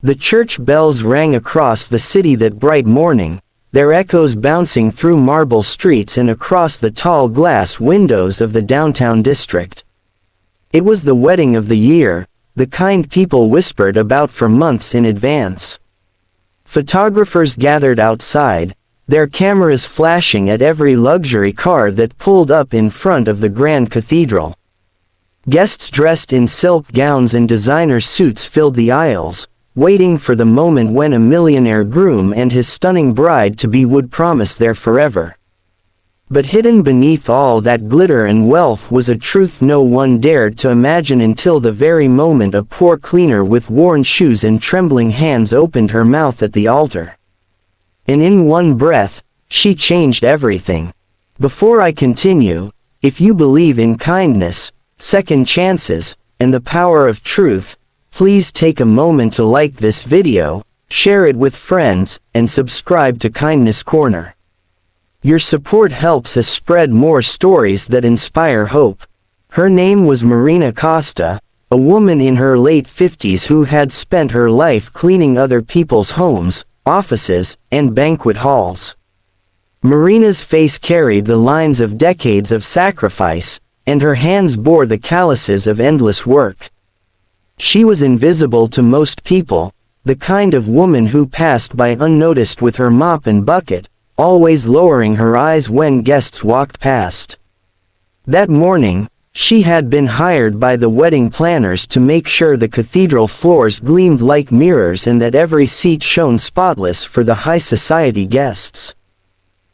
The church bells rang across the city that bright morning, their echoes bouncing through marble streets and across the tall glass windows of the downtown district. It was the wedding of the year, the kind people whispered about for months in advance. Photographers gathered outside, their cameras flashing at every luxury car that pulled up in front of the grand cathedral. Guests dressed in silk gowns and designer suits filled the aisles, waiting for the moment when a millionaire groom and his stunning bride-to-be would promise their forever. But hidden beneath all that glitter and wealth was a truth no one dared to imagine until the very moment a poor cleaner with worn shoes and trembling hands opened her mouth at the altar. And in one breath, she changed everything. Before I continue, if you believe in kindness, second chances, and the power of truth, please take a moment to like this video, share it with friends, and subscribe to Kindness Corner. Your support helps us spread more stories that inspire hope. Her name was Marina Costa, a woman in her late 50s who had spent her life cleaning other people's homes, offices, and banquet halls. Marina's face carried the lines of decades of sacrifice, and her hands bore the calluses of endless work. She was invisible to most people, the kind of woman who passed by unnoticed with her mop and bucket, always lowering her eyes when guests walked past. That morning, she had been hired by the wedding planners to make sure the cathedral floors gleamed like mirrors and that every seat shone spotless for the high society guests.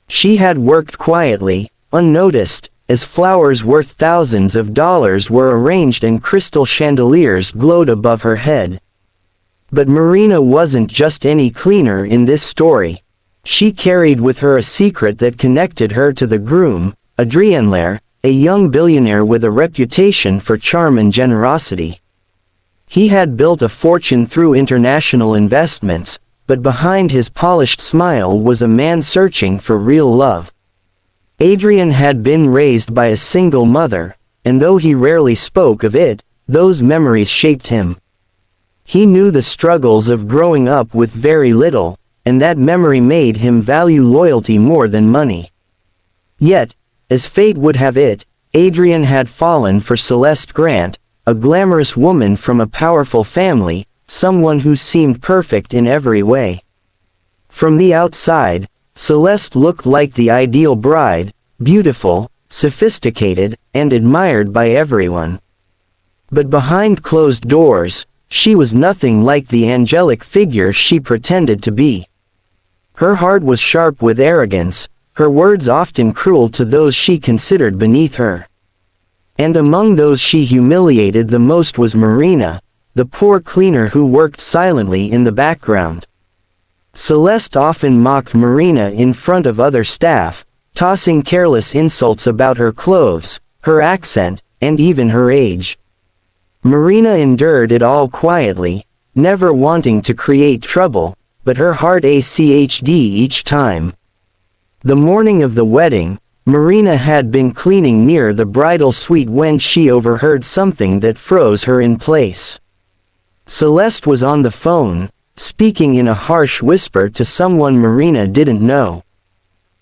She had worked quietly, unnoticed, as flowers worth thousands of dollars were arranged and crystal chandeliers glowed above her head. But Marina wasn't just any cleaner in this story. She carried with her a secret that connected her to the groom, Millionaire, a young billionaire with a reputation for charm and generosity. He had built a fortune through international investments, but behind his polished smile was a man searching for real love. Adrian had been raised by a single mother, and though he rarely spoke of it, those memories shaped him. He knew the struggles of growing up with very little, and that memory made him value loyalty more than money. Yet, as fate would have it, Adrian had fallen for Celeste Grant, a glamorous woman from a powerful family, someone who seemed perfect in every way. From the outside, Celeste looked like the ideal bride, beautiful, sophisticated, and admired by everyone. But behind closed doors, she was nothing like the angelic figure she pretended to be. Her heart was sharp with arrogance, her words often cruel to those she considered beneath her. And among those she humiliated the most was Marina, the poor cleaner who worked silently in the background. Celeste often mocked Marina in front of other staff, tossing careless insults about her clothes, her accent, and even her age. Marina endured it all quietly, never wanting to create trouble, but her heart ached each time. The morning of the wedding, Marina had been cleaning near the bridal suite when she overheard something that froze her in place. Celeste was on the phone, speaking in a harsh whisper to someone Marina didn't know.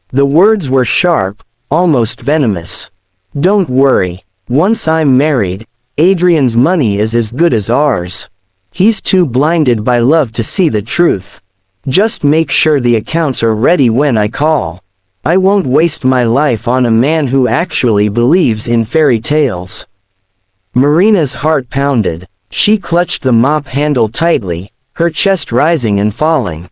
The words were sharp, almost venomous. "Don't worry, once I'm married, Adrian's money is as good as ours. He's too blinded by love to see the truth. Just make sure the accounts are ready when I call. I won't waste my life on a man who actually believes in fairy tales." Marina's heart pounded. She clutched the mop handle tightly, her chest rising and falling.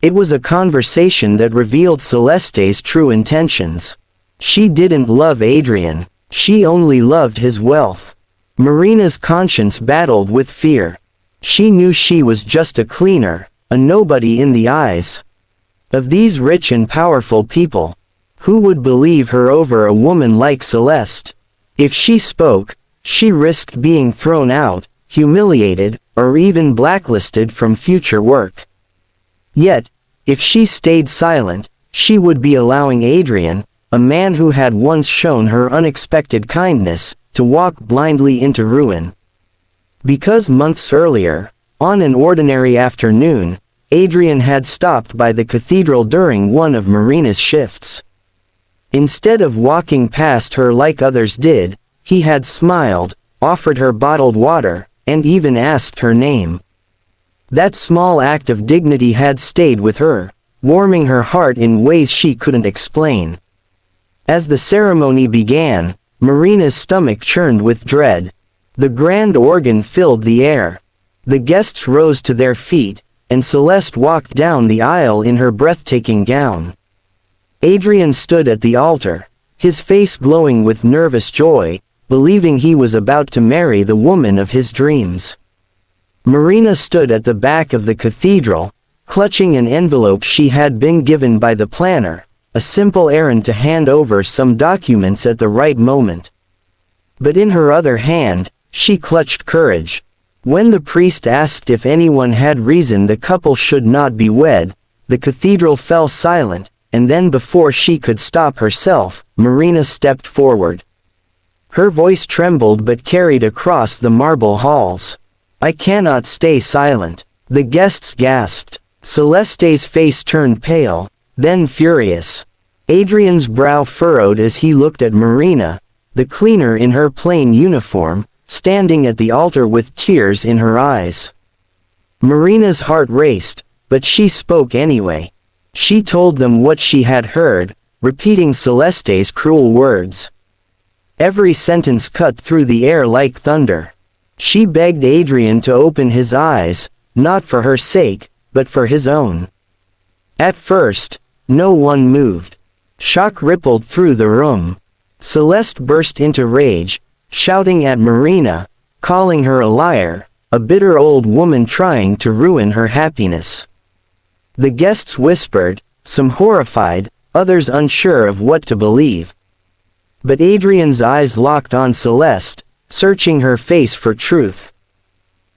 It was a conversation that revealed Celeste's true intentions. She didn't love Adrian, she only loved his wealth. Marina's conscience battled with fear. She knew she was just a cleaner, a nobody in the eyes of these rich and powerful people. Who would believe her over a woman like Celeste? If she spoke, she risked being thrown out, humiliated, or even blacklisted from future work. Yet, if she stayed silent, she would be allowing Adrian, a man who had once shown her unexpected kindness, to walk blindly into ruin. Because months earlier, On an ordinary afternoon, Adrian had stopped by the cathedral during one of Marina's shifts. Instead of walking past her like others did, he had smiled, offered her bottled water, and even asked her name. That small act of dignity had stayed with her, warming her heart in ways she couldn't explain. As the ceremony began, Marina's stomach churned with dread. The grand organ filled the air. The guests rose to their feet, and Celeste walked down the aisle in her breathtaking gown. Adrian stood at the altar, his face glowing with nervous joy, believing he was about to marry the woman of his dreams. Marina stood at the back of the cathedral, clutching an envelope she had been given by the planner, a simple errand to hand over some documents at the right moment. But in her other hand, she clutched courage. When the priest asked if anyone had reason the couple should not be wed, the cathedral fell silent, and then before she could stop herself, Marina stepped forward. Her voice trembled but carried across the marble halls. "I cannot stay silent." The guests gasped. Celeste's face turned pale, then furious. Adrian's brow furrowed as he looked at Marina, the cleaner in her plain uniform, standing at the altar with tears in her eyes. Marina's heart raced, but she spoke anyway. She told them what she had heard, repeating Celeste's cruel words. Every sentence cut through the air like thunder. She begged Adrian to open his eyes, not for her sake, but for his own. At first, no one moved. Shock rippled through the room. Celeste burst into rage, shouting at Marina, calling her a liar, a bitter old woman trying to ruin her happiness. The guests whispered, some horrified, others unsure of what to believe. But Adrian's eyes locked on Celeste, searching her face for truth.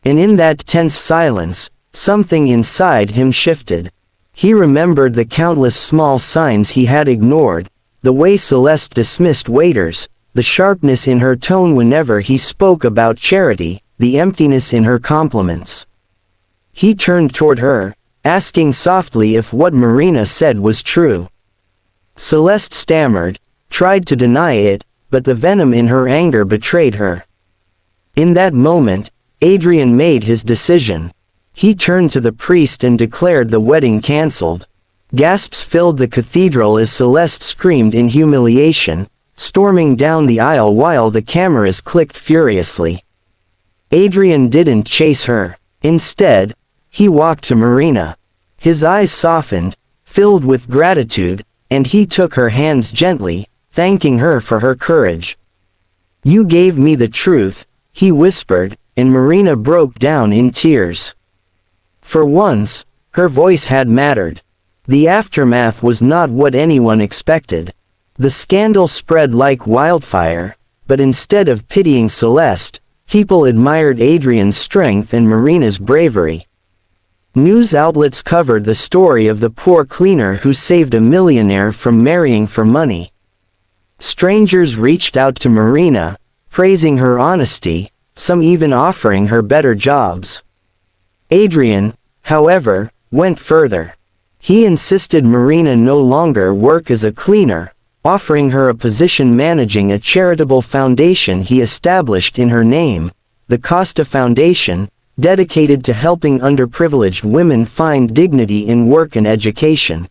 And in that tense silence, something inside him shifted. He remembered the countless small signs he had ignored, the way Celeste dismissed waiters, the sharpness in her tone whenever he spoke about charity, the emptiness in her compliments. He turned toward her, asking softly if what Marina said was true. Celeste stammered, tried to deny it, but the venom in her anger betrayed her. In that moment, Adrian made his decision. He turned to the priest and declared the wedding cancelled. Gasps filled the cathedral as Celeste screamed in humiliation, storming down the aisle while the cameras clicked furiously. Adrian didn't chase her. Instead, he walked to Marina. His eyes softened, filled with gratitude, and he took her hands gently, thanking her for her courage. "You gave me the truth," he whispered, and Marina broke down in tears. For once, her voice had mattered. The aftermath was not what anyone expected. The scandal spread like wildfire, but instead of pitying Celeste, people admired Adrian's strength and Marina's bravery. News outlets covered the story of the poor cleaner who saved a millionaire from marrying for money. Strangers reached out to Marina, praising her honesty, some even offering her better jobs. Adrian, however, went further. He insisted Marina no longer work as a cleaner, offering her a position managing a charitable foundation he established in her name, the Costa Foundation, dedicated to helping underprivileged women find dignity in work and education.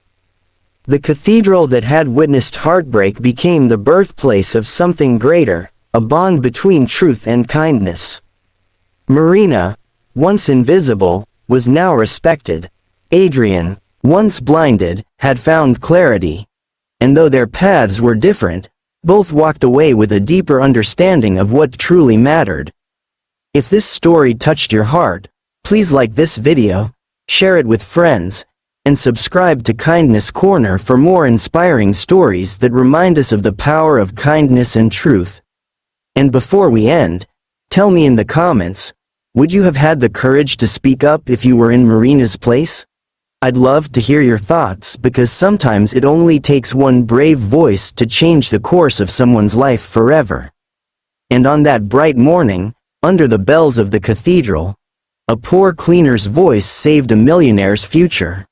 The cathedral that had witnessed heartbreak became the birthplace of something greater, a bond between truth and kindness. Marina, once invisible, was now respected. Adrian, once blinded, had found clarity. And though their paths were different, both walked away with a deeper understanding of what truly mattered. If this story touched your heart, please like this video, share it with friends, and subscribe to Kindness Corner for more inspiring stories that remind us of the power of kindness and truth. And before we end, tell me in the comments, would you have had the courage to speak up if you were in Marina's place? I'd love to hear your thoughts because sometimes it only takes one brave voice to change the course of someone's life forever. And on that bright morning, under the bells of the cathedral, A poor cleaner's voice saved a millionaire's future.